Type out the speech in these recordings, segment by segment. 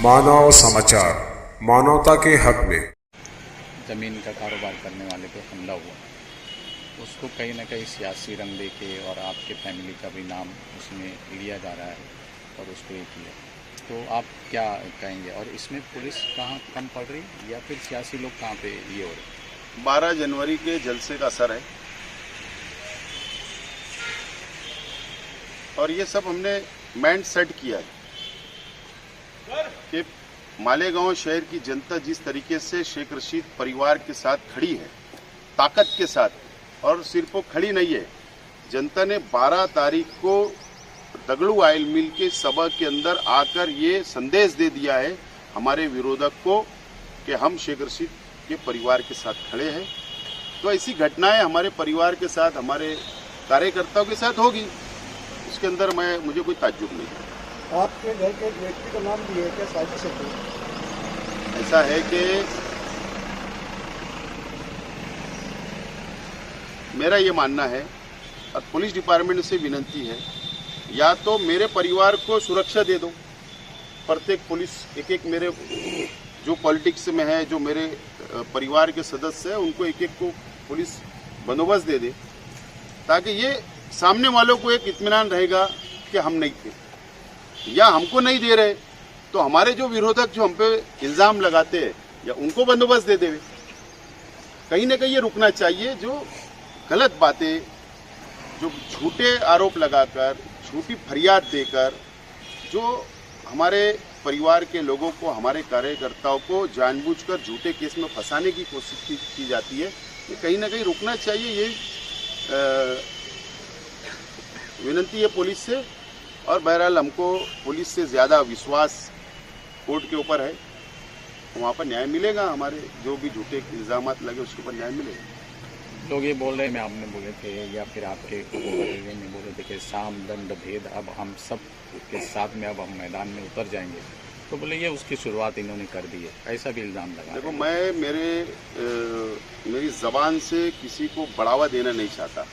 मानव समाचार, मानवता के हक में। ज़मीन का कारोबार करने वाले पे हमला हुआ, उसको कहीं ना कहीं सियासी रंग दे के और आपके फैमिली का भी नाम उसमें लिया जा रहा है और उसको ये किया, तो आप क्या कहेंगे? और इसमें पुलिस कहाँ कम पड़ रही या फिर सियासी लोग कहाँ पे ये हो रहे? 12 जनवरी के जलसे का असर है और ये सब हमने माइंड सेट किया है कि मालेगांव शहर की जनता जिस तरीके से शेख रशीद परिवार के साथ खड़ी है, ताकत के साथ, और सिर्फ वो खड़ी नहीं है, जनता ने 12 तारीख को दगड़ू ऑयल मिल के सभा के अंदर आकर ये संदेश दे दिया है हमारे विरोधक को कि हम शेख रशीद के परिवार के साथ खड़े हैं। तो ऐसी घटनाएं हमारे परिवार के साथ, हमारे कार्यकर्ताओं के साथ होगी, इसके अंदर मुझे कोई ताज्जुब नहीं है। आपके घर के एक व्यक्ति का नाम भी है क्या साजिश है? ऐसा है कि मेरा ये मानना है और पुलिस डिपार्टमेंट से विनती है, या तो मेरे परिवार को सुरक्षा दे दो, प्रत्येक पुलिस एक मेरे जो पॉलिटिक्स में है, जो मेरे परिवार के सदस्य हैं, उनको एक को पुलिस बंदोबस्त दे दे, ताकि ये सामने वालों को एक इत्मीनान रहेगा कि हम नहीं थे, या हमको नहीं दे रहे तो हमारे जो विरोधक जो हम पे इल्ज़ाम लगाते हैं या उनको बंदोबस्त दे देवे। कहीं ना कहीं ये रुकना चाहिए, जो गलत बातें, जो झूठे आरोप लगाकर, झूठी फरियाद देकर, जो हमारे परिवार के लोगों को, हमारे कार्यकर्ताओं को जानबूझकर झूठे केस में फंसाने की कोशिश की जाती है, ये कहीं ना कहीं रुकना चाहिए। ये विनती है पुलिस से, और बहरहाल हमको पुलिस से ज़्यादा विश्वास कोर्ट के ऊपर है, वहाँ पर न्याय मिलेगा। हमारे जो भी झूठे इल्ज़ाम लगे उसके ऊपर न्याय मिलेगा। लोग ये बोल रहे हैं, मैं आपने बोले थे या फिर आपके में बोले थे कि साम दंड भेद, अब हम सब के साथ में अब हम मैदान में उतर जाएंगे, तो बोले ये उसकी शुरुआत इन्होंने कर दी है, ऐसा भी इल्ज़ाम लगा। देखो, मैं मेरी ज़बान से किसी को बढ़ावा देना नहीं चाहता,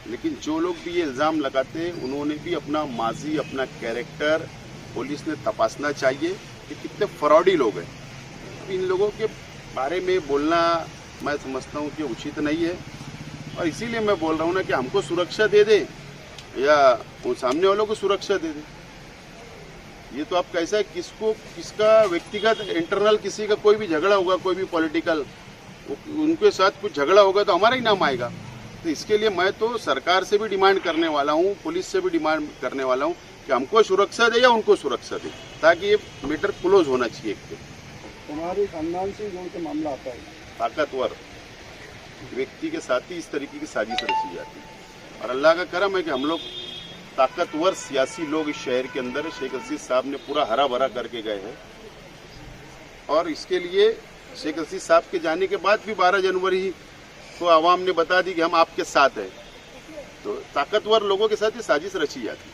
लेकिन जो लोग भी ये इल्ज़ाम लगाते हैं उन्होंने भी अपना माजी, अपना कैरेक्टर पुलिस ने तपासना चाहिए कि कितने फ्रॉडी लोग हैं। इन लोगों के बारे में बोलना मैं समझता हूँ कि उचित नहीं है, और इसीलिए मैं बोल रहा हूँ ना कि हमको सुरक्षा दे दे या वो सामने वालों को सुरक्षा दे दे। ये तो आप कैसा है, किसका व्यक्तिगत इंटरनल किसी का कोई भी झगड़ा होगा, कोई भी पॉलिटिकल, उनके साथ कुछ झगड़ा होगा तो हमारा ही नाम आएगा। तो इसके लिए मैं तो सरकार से भी डिमांड करने वाला हूँ, पुलिस से भी डिमांड करने वाला हूँ कि हमको सुरक्षा दे या उनको सुरक्षा दे, ताकि ये मैटर क्लोज होना चाहिए। तुम्हारे खानदान से जो उनका मामला आता है, ताकतवर व्यक्ति के साथ ही इस तरीके की साजिश रची जाती है, और अल्लाह का करम है कि हम लोग ताकतवर सियासी लोग इस शहर के अंदर शेख रशीद साहब ने पूरा हरा भरा करके गए हैं, और इसके लिए शेख रशीद साहब के जाने के बाद भी 12 जनवरी को आवाम ने बता दी कि हम आपके साथ हैं। तो ताकतवर लोगों के साथ ये साजिश रची जाती है।